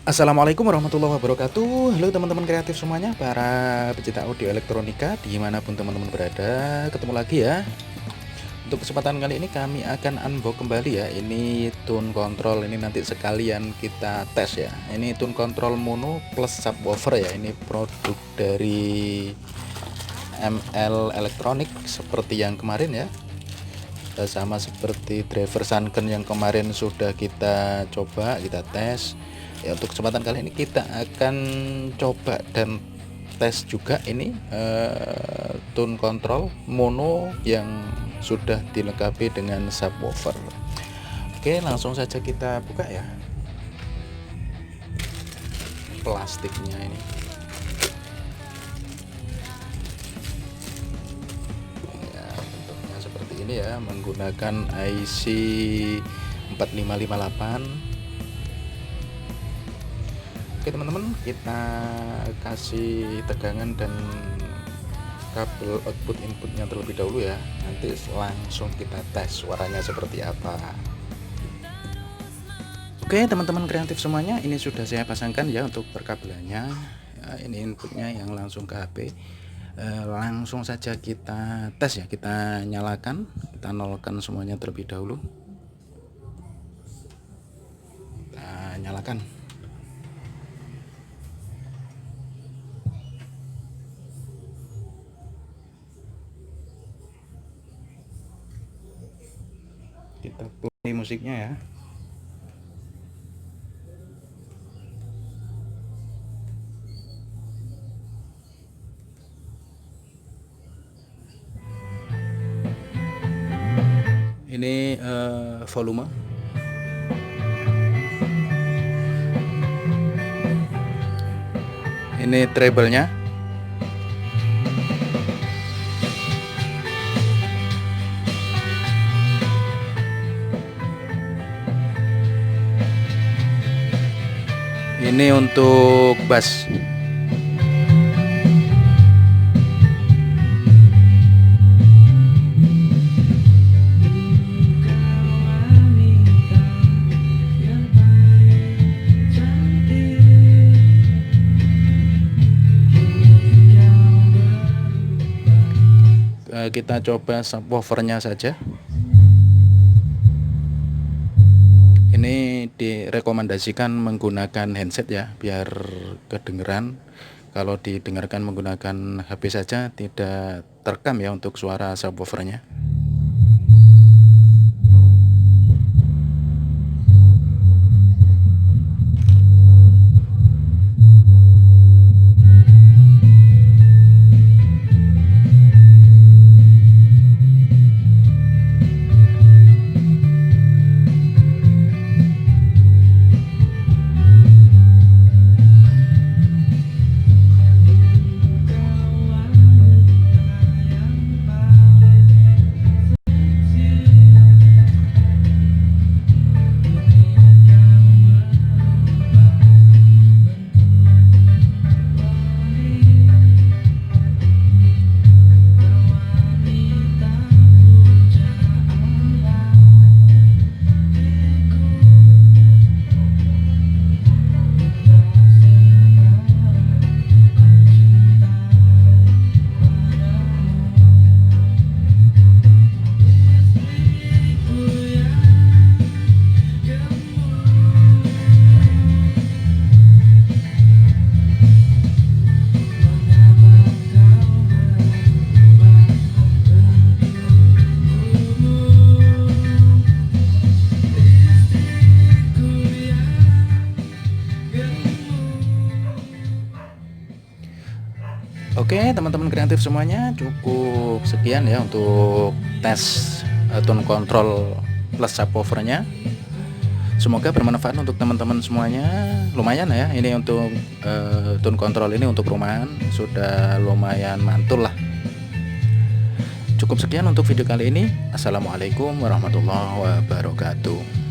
Assalamualaikum warahmatullahi wabarakatuh. Halo teman-teman kreatif semuanya, para pecinta audio elektronika dimanapun teman-teman berada. Ketemu lagi ya. Untuk kesempatan kali ini kami akan unbox kembali ya. Ini tune control, ini nanti sekalian kita tes ya. Ini tune control mono plus subwoofer ya. Ini produk dari ML Elektronik seperti yang kemarin ya. Sama seperti driver Sunken yang kemarin sudah kita coba, kita tes ya. Untuk kesempatan kali ini kita akan coba dan tes juga ini tune control mono yang sudah dilengkapi dengan subwoofer. Oke, langsung saja kita buka ya plastiknya ini. Ya, bentuknya seperti ini ya, menggunakan IC 4558. Oke teman-teman, kita kasih tegangan dan kabel output inputnya terlebih dahulu ya. Nanti langsung kita tes suaranya seperti apa. Oke teman-teman kreatif semuanya, ini sudah saya pasangkan ya untuk perkabelannya ya. Ini inputnya yang langsung ke HP. Langsung saja kita tes ya, kita nyalakan, kita nolkan semuanya terlebih dahulu. Kita nyalakan. Kita play musiknya ya. Ini volume. Ini treble-nya. Ini untuk bass. Kita coba subwoofernya saja. Ini direkomendasikan menggunakan handset ya, biar kedengeran. Kalau didengarkan menggunakan HP saja tidak terekam ya untuk suara subwoofernya. Oke teman-teman kreatif semuanya, cukup sekian ya untuk tes tone control plus subwoofernya. Semoga bermanfaat untuk teman-teman semuanya. Lumayan ya, ini untuk tone control ini untuk rumahan sudah lumayan mantul lah. Cukup sekian untuk video kali ini. Assalamualaikum warahmatullahi wabarakatuh.